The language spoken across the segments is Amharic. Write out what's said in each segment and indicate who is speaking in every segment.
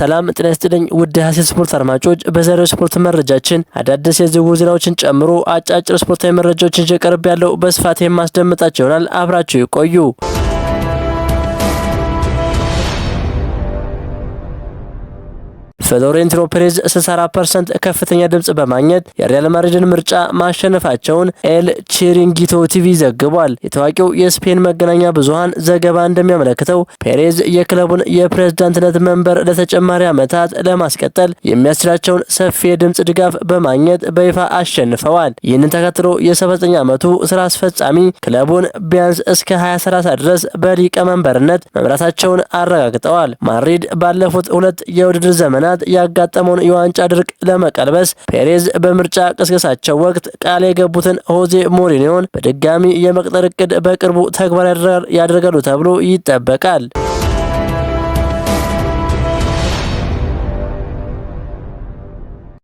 Speaker 1: ሰላም ጤና ይስጥልኝ ውድ ሀሴት ስፖርት አድማጮች፣ በዛሬው ስፖርት መረጃችን አዳዲስ የዝውውር ዜናዎችን ጨምሮ አጫጭር ስፖርታዊ መረጃዎችን ይዤ ያለው በስፋት የማስደምጣችሁ ይሆናል። አብራችሁ ይቆዩ። ፍሎሬንቲኖ ፔሬዝ 64% ከፍተኛ ድምጽ በማግኘት የሪያል ማድሪድን ምርጫ ማሸነፋቸውን ኤል ቺሪንጊቶ ቲቪ ዘግቧል። የታዋቂው የስፔን መገናኛ ብዙሃን ዘገባ እንደሚያመለክተው ፔሬዝ የክለቡን የፕሬዝዳንትነት መንበር ለተጨማሪ ዓመታት ለማስቀጠል የሚያስችላቸውን ሰፊ የድምጽ ድጋፍ በማግኘት በይፋ አሸንፈዋል። ይህንን ተከትሎ የ79 ዓመቱ ስራ አስፈጻሚ ክለቡን ቢያንስ እስከ 2030 ድረስ በሊቀመንበርነት መምራታቸውን አረጋግጠዋል። ማድሪድ ባለፉት ሁለት የውድድር ዘመናት ያጋጠመውን የዋንጫ ድርቅ ለመቀልበስ ፔሬዝ በምርጫ ቅስቀሳቸው ወቅት ቃል የገቡትን ሆዜ ሞሪኒዮን በድጋሚ የመቅጠር እቅድ በቅርቡ ተግባራዊ ያደርጋሉ ተብሎ ይጠበቃል።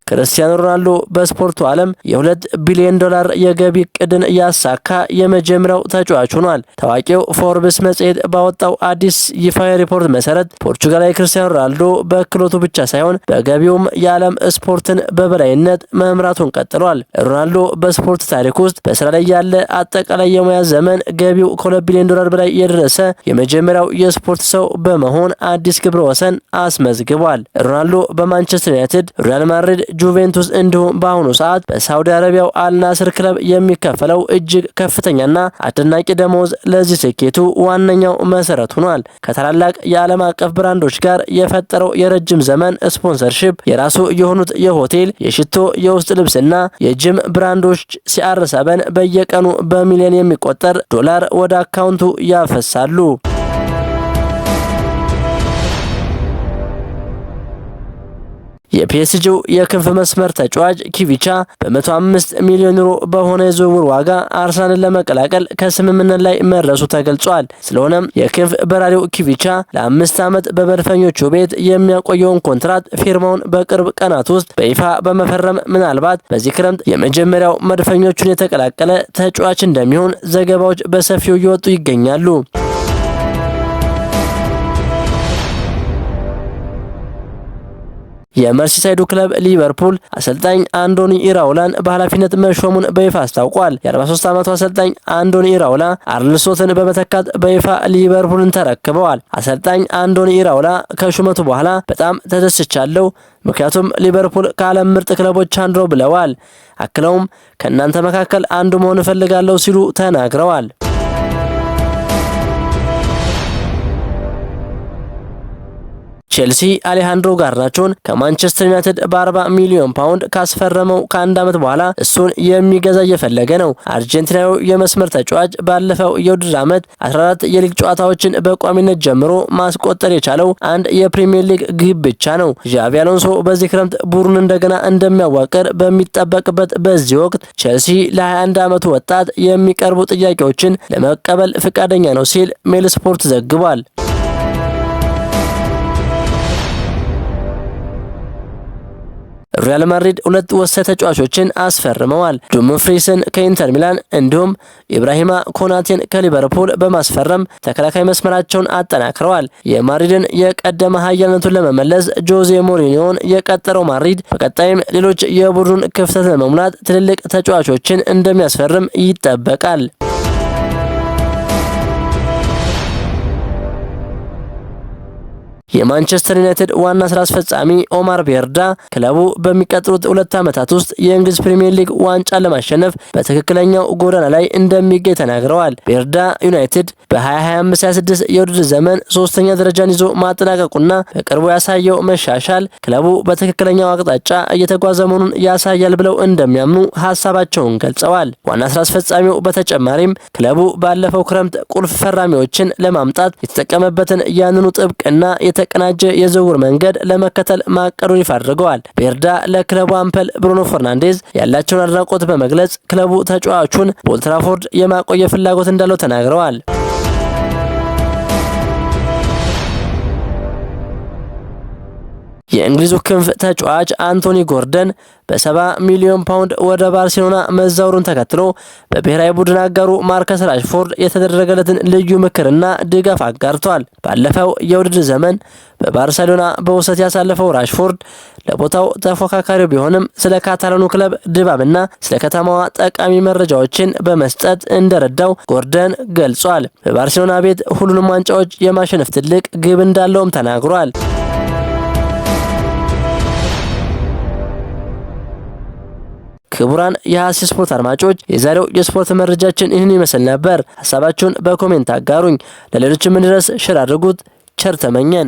Speaker 1: ክርስቲያኖ ሮናልዶ በስፖርቱ ዓለም የ$2 ቢሊዮን የገቢ እቅድን ያሳካ የመጀመሪያው ተጫዋች ሆኗል። ታዋቂው ፎርብስ መጽሔት ባወጣው አዲስ ይፋዊ ሪፖርት መሰረት ፖርቹጋላዊ ክርስቲያኖ ሮናልዶ በክሎቱ ብቻ ሳይሆን በገቢውም የዓለም ስፖርትን በበላይነት መምራቱን ቀጥሏል። ሮናልዶ በስፖርት ታሪክ ውስጥ በስራ ላይ ያለ አጠቃላይ የሙያ ዘመን ገቢው ከ$2 ቢሊዮን በላይ የደረሰ የመጀመሪያው የስፖርት ሰው በመሆን አዲስ ክብረ ወሰን አስመዝግቧል። ሮናልዶ በማንቸስተር ዩናይትድ፣ ሪያል ማድሪድ፣ ጁቬንቱስ እንዲሁም በአሁኑ ሰዓት በሳውዲ አረቢያው አልናስር ክለብ የሚከፈለው እጅግ ከፍተኛና አስደናቂ ደሞዝ ለዚህ ስኬቱ ዋነኛው መሰረት ሆኗል። ከታላላቅ የዓለም አቀፍ ብራንዶች ጋር የፈጠረው የረጅም ዘመን ስፖንሰርሺፕ የራሱ የሆኑት የሆቴል፣ የሽቶ፣ የውስጥ ልብስና የጂም ብራንዶች ሲአር7 በየቀኑ በሚሊዮን የሚቆጠር ዶላር ወደ አካውንቱ ያፈሳሉ። የፒኤስጂው የክንፍ መስመር ተጫዋች ኪቪቻ በ105 ሚሊዮን ዩሮ በሆነ የዝውውር ዋጋ አርሰናልን ለመቀላቀል ከስምምነት ላይ መድረሱ ተገልጿል። ስለሆነም የክንፍ በራሪው ኪቪቻ ለ5 ዓመት በመድፈኞቹ ቤት የሚያቆየውን ኮንትራት ፊርማውን በቅርብ ቀናት ውስጥ በይፋ በመፈረም ምናልባት በዚህ ክረምት የመጀመሪያው መድፈኞቹን የተቀላቀለ ተጫዋች እንደሚሆን ዘገባዎች በሰፊው እየወጡ ይገኛሉ። የመርሲሳይዱ ክለብ ሊቨርፑል አሰልጣኝ አንዶኒ ኢራውላን በኃላፊነት መሾሙን በይፋ አስታውቋል። የ43 ዓመቱ አሰልጣኝ አንዶኒ ኢራውላ አርነ ስሎትን በመተካት በይፋ ሊቨርፑልን ተረክበዋል። አሰልጣኝ አንዶኒ ኢራውላ ከሹመቱ በኋላ በጣም ተደስቻለሁ፣ ምክንያቱም ሊቨርፑል ከዓለም ምርጥ ክለቦች አንዱ ነው ብለዋል። አክለውም ከእናንተ መካከል አንዱ መሆን እፈልጋለሁ ሲሉ ተናግረዋል። ቼልሲ አሌሃንድሮ ጋርናቾን ከማንቸስተር ዩናይትድ በ40 ሚሊዮን ፓውንድ ካስፈረመው ከአንድ ዓመት በኋላ እሱን የሚገዛ እየፈለገ ነው። አርጀንቲናዊው የመስመር ተጫዋች ባለፈው የውድድር ዓመት 14 የሊግ ጨዋታዎችን በቋሚነት ጀምሮ ማስቆጠር የቻለው አንድ የፕሪሚየር ሊግ ግብ ብቻ ነው። ዣቪ አሎንሶ በዚህ ክረምት ቡድኑን እንደገና እንደሚያዋቅር በሚጠበቅበት በዚህ ወቅት ቼልሲ ለ21 ዓመቱ ወጣት የሚቀርቡ ጥያቄዎችን ለመቀበል ፈቃደኛ ነው ሲል ሜል ስፖርት ዘግቧል። ሪያል ማድሪድ ሁለት ወሳኝ ተጫዋቾችን አስፈርመዋል። ዱምፍሪስን ከኢንተር ሚላን እንዲሁም ኢብራሂማ ኮናቴን ከሊቨርፑል በማስፈረም ተከላካይ መስመራቸውን አጠናክረዋል። የማድሪድን የቀደመ ኃያልነቱን ለመመለስ ጆዜ ሞሪኒዮን የቀጠረው ማድሪድ በቀጣይም ሌሎች የቡድኑን ክፍተት ለመሙላት ትልልቅ ተጫዋቾችን እንደሚያስፈርም ይጠበቃል። የማንቸስተር ዩናይትድ ዋና ስራ አስፈጻሚ ኦማር ቤርዳ ክለቡ በሚቀጥሉት 2 ዓመታት ውስጥ የእንግሊዝ ፕሪሚየር ሊግ ዋንጫ ለማሸነፍ በትክክለኛው ጎዳና ላይ እንደሚገኝ ተናግረዋል። ቤርዳ ዩናይትድ በ2025/26 የውድድር ዘመን 3ኛ ደረጃን ይዞ ማጠናቀቁና በቅርቡ ያሳየው መሻሻል ክለቡ በትክክለኛው አቅጣጫ እየተጓዘ መሆኑን ያሳያል ብለው እንደሚያምኑ ሀሳባቸውን ገልጸዋል። ዋና ስራ አስፈጻሚው በተጨማሪም ክለቡ ባለፈው ክረምት ቁልፍ ፈራሚዎችን ለማምጣት የተጠቀመበትን ያንኑ ጥብቅና የተቀናጀ የዝውውር መንገድ ለመከተል ማቀዱን ይፋ አድርገዋል። ቤርዳ ለክለቡ አምበል ብሩኖ ፈርናንዴዝ ያላቸውን አድናቆት በመግለጽ ክለቡ ተጫዋቹን በኦልድ ትራፎርድ የማቆየት ፍላጎት እንዳለው ተናግረዋል። የእንግሊዙ ክንፍ ተጫዋች አንቶኒ ጎርደን በ70 ሚሊዮን ፓውንድ ወደ ባርሴሎና መዛወሩን ተከትሎ በብሔራዊ ቡድን አጋሩ ማርከስ ራሽፎርድ የተደረገለትን ልዩ ምክርና ድጋፍ አጋርቷል። ባለፈው የውድድር ዘመን በባርሴሎና በውሰት ያሳለፈው ራሽፎርድ ለቦታው ተፎካካሪው ቢሆንም ስለ ካታላኑ ክለብ ድባብና ስለ ከተማዋ ጠቃሚ መረጃዎችን በመስጠት እንደረዳው ጎርደን ገልጿል። በባርሴሎና ቤት ሁሉንም ዋንጫዎች የማሸነፍ ትልቅ ግብ እንዳለውም ተናግሯል። ክቡራን የሐሴት ስፖርት አድማጮች የዛሬው የስፖርት መረጃችን ይህን ይመስል ነበር። ሐሳባችሁን በኮሜንት አጋሩኝ። ለሌሎችም እንዲደርስ ሼር አድርጉት። ቸር ተመኘን።